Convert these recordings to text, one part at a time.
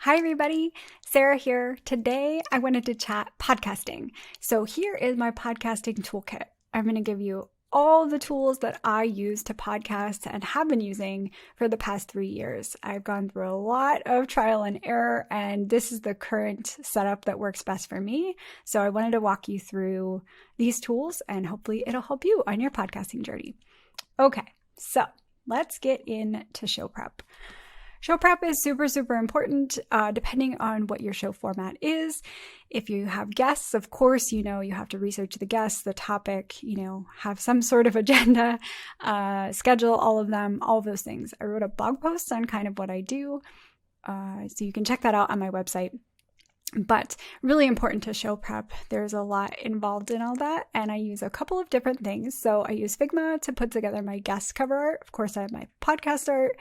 Hi, everybody. Sarah here. Today, I wanted to chat podcasting. So, here is my podcasting toolkit. I'm going to give you all the tools that I use to podcast and have been using for the past 3 years. I've gone through a lot of trial and error, and this is the current setup that works best for me. So, I wanted to walk you through these tools, and hopefully, it'll help you on your podcasting journey. Okay, so let's get into show prep. Show prep is super important depending on what your show format is. If you have guests, of course, you have to research the guests, the topic, have some sort of agenda, schedule all of them, all of those things. I wrote a blog post on kind of what I do, so you can check that out on my website. But really important to show prep. There's a lot involved in all that, and I use a couple of different things. So I use Figma to put together my guest cover art. Of course, I have my podcast art.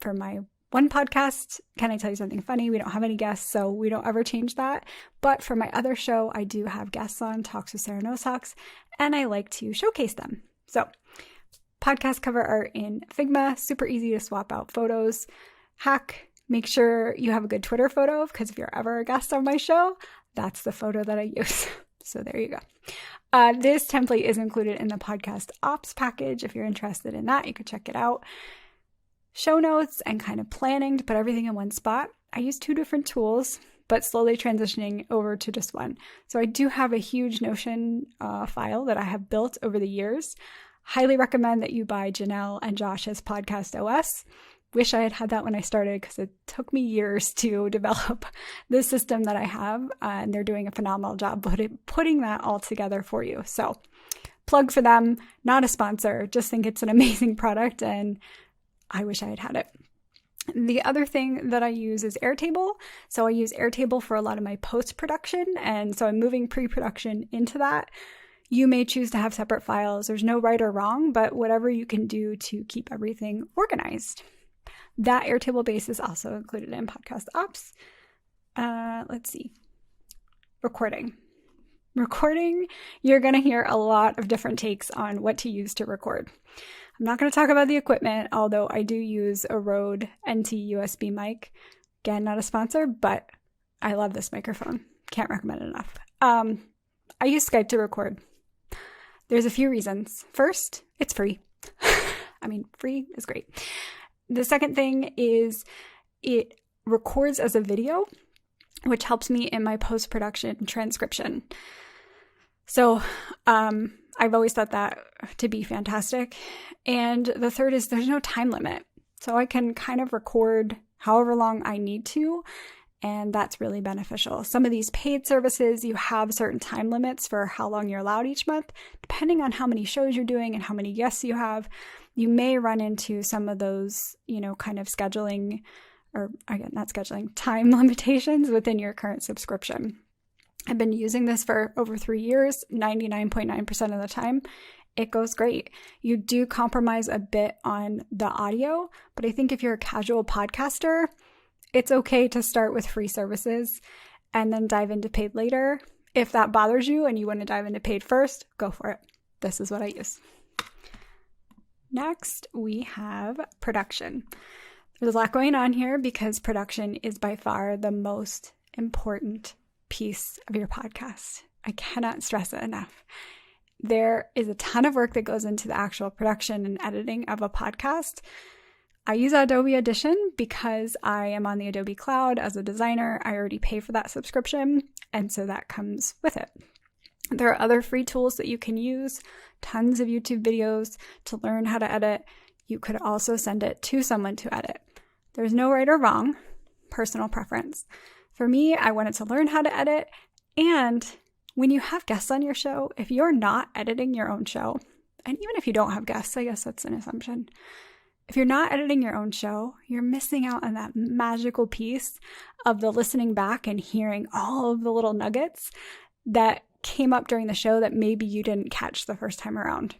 For my one podcast, can I tell you something funny? We don't have any guests, so we don't ever change that. But for my other show, I do have guests on, Talks with Sarah No Socks, and I like to showcase them. So podcast cover art in Figma, super easy to swap out photos. Hack, make sure you have a good Twitter photo, because if you're ever a guest on my show, that's the photo that I use. So there you go. This template is included in the podcast ops package. If you're interested in that, you could check it out. Show notes and kind of planning to put everything in one spot. I use 2 different tools, but slowly transitioning over to just one. So I do have a huge Notion file that I have built over the years. Highly recommend that you buy Janelle and Josh's Podcast OS. Wish I had had that when I started, because it took me years to develop the system that I have, and they're doing a phenomenal job putting that all together for you. So plug for them, not a sponsor, just think it's an amazing product, and I wish I had had it. The other thing that I use is Airtable. So I use Airtable for a lot of my post-production, and so I'm moving pre-production into that. You may choose to have separate files. There's no right or wrong, but whatever you can do to keep everything organized. That Airtable base is also included in Podcast Ops. Let's see. Recording, you're going to hear a lot of different takes on what to use to record. I'm not going to talk about the equipment, although I do use a Rode NT USB mic. Again, not a sponsor, but I love this microphone. Can't recommend it enough. I use Skype to record. There's a few reasons. First, it's free. Free is great. The second thing is it records as a video, which helps me in my post-production transcription. So, I've always thought that to be fantastic. And the third is there's no time limit. So I can kind of record however long I need to, and that's really beneficial. Some of these paid services, you have certain time limits for how long you're allowed each month. Depending on how many shows you're doing and how many guests you have, you may run into some of those, kind of scheduling, or again, not scheduling, time limitations within your current subscription. I've been using this for over 3 years, 99.9% of the time. It goes great. You do compromise a bit on the audio, but I think if you're a casual podcaster, it's okay to start with free services and then dive into paid later. If that bothers you and you want to dive into paid first, go for it. This is what I use. Next, we have production. There's a lot going on here because production is by far the most important piece of your podcast. I cannot stress it enough. There is a ton of work that goes into the actual production and editing of a podcast. I use Adobe Audition because I am on the Adobe Cloud as a designer. I already pay for that subscription, and so that comes with it. There are other free tools that you can use, tons of YouTube videos to learn how to edit. You could also send it to someone to edit. There's no right or wrong, personal preference. For me, I wanted to learn how to edit, and when you have guests on your show, if you're not editing your own show, and even if you don't have guests, I guess that's an assumption. If you're not editing your own show, you're missing out on that magical piece of the listening back and hearing all of the little nuggets that came up during the show that maybe you didn't catch the first time around.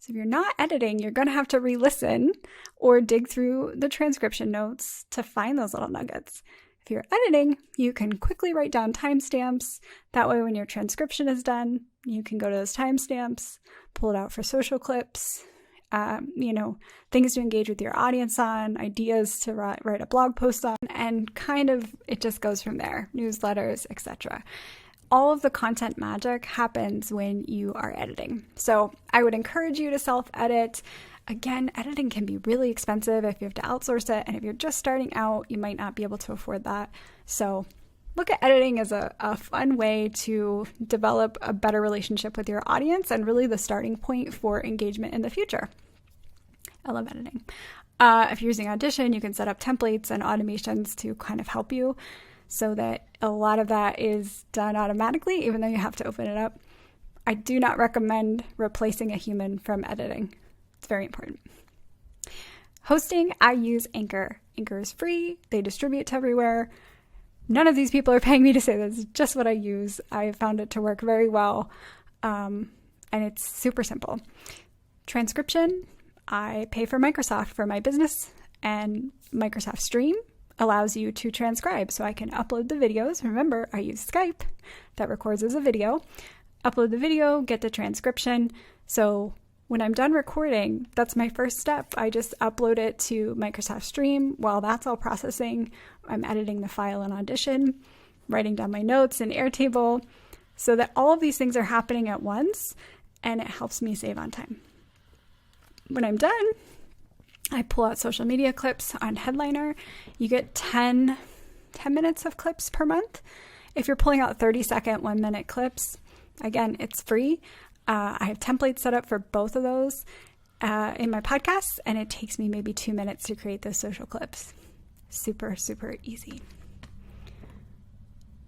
So if you're not editing, you're going to have to re-listen or dig through the transcription notes to find those little nuggets. If you're editing, you can quickly write down timestamps. That way, when your transcription is done, you can go to those timestamps, pull it out for social clips. things to engage with your audience on, ideas to write a blog post on, and kind of it just goes from there, newsletters, etc. All of the content magic happens when you are editing. So I would encourage you to self-edit. Again, editing can be really expensive if you have to outsource it, and if you're just starting out, you might not be able to afford that. So look at editing as a fun way to develop a better relationship with your audience and really the starting point for engagement in the future. I love editing. If you're using Audition, you can set up templates and automations to kind of help you so that a lot of that is done automatically, even though you have to open it up. I do not recommend replacing a human from editing. It's very important. Hosting, I use Anchor. Anchor is free. They distribute to everywhere. None of these people are paying me to say this. It's just what I use. I found it to work very well, and it's super simple. Transcription, I pay for Microsoft for my business, and Microsoft Stream allows you to transcribe. So I can upload the videos. Remember, I use Skype that records as a video. Upload the video, get the transcription. So when I'm done recording, that's my first step. I just upload it to Microsoft Stream. While that's all processing, I'm editing the file in Audition, writing down my notes in Airtable, so that all of these things are happening at once, and it helps me save on time. When I'm done, I pull out social media clips on Headliner. You get 10 minutes of clips per month. If you're pulling out 30-second, 1-minute clips, again, it's free. I have templates set up for both of those in my podcasts, and it takes me maybe 2 minutes to create those social clips. Super, super easy.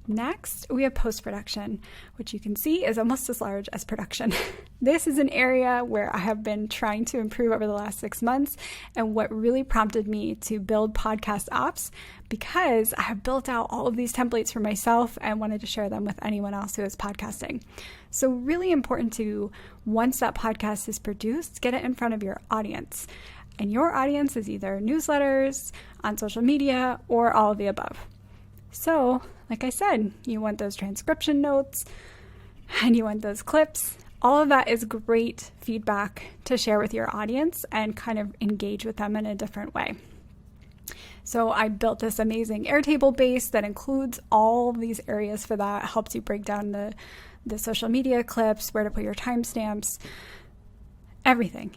Next, we have post-production, which you can see is almost as large as production. This is an area where I have been trying to improve over the last 6 months, and what really prompted me to build Podcast Ops, because I have built out all of these templates for myself and wanted to share them with anyone else who is podcasting. So really important to, once that podcast is produced, get it in front of your audience. And your audience is either newsletters, on social media, or all of the above. So, like I said, you want those transcription notes and you want those clips. All of that is great feedback to share with your audience and kind of engage with them in a different way. So I built this amazing Airtable base that includes all of these areas for that, helps you break down the social media clips, where to put your timestamps, everything.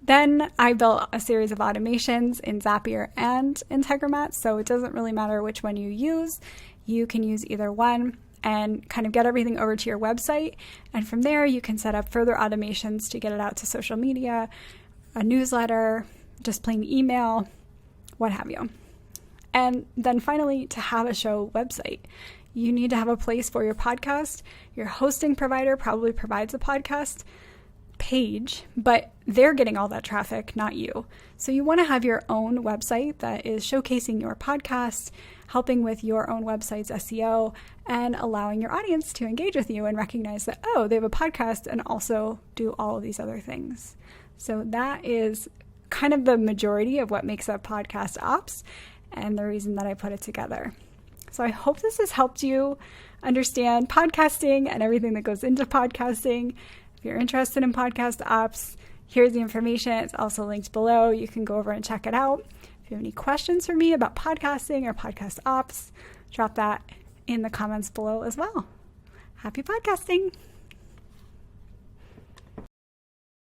Then I built a series of automations in Zapier and Integromat, so it doesn't really matter which one you use. You can use either one and kind of get everything over to your website. And from there, you can set up further automations to get it out to social media, a newsletter, just plain email, what have you. And then finally, to have a show website, you need to have a place for your podcast. Your hosting provider probably provides a podcast page, but they're getting all that traffic, not you. So you want to have your own website that is showcasing your podcast, helping with your own website's SEO, and allowing your audience to engage with you and recognize that, oh, they have a podcast and also do all of these other things. So that is kind of the majority of what makes up Podcast Ops and the reason that I put it together. So I hope this has helped you understand podcasting and everything that goes into podcasting. If you're interested in Podcast Ops, here's the information. It's also linked below. You can go over and check it out. If you have any questions for me about podcasting or Podcast Ops, drop that in the comments below as well. Happy podcasting!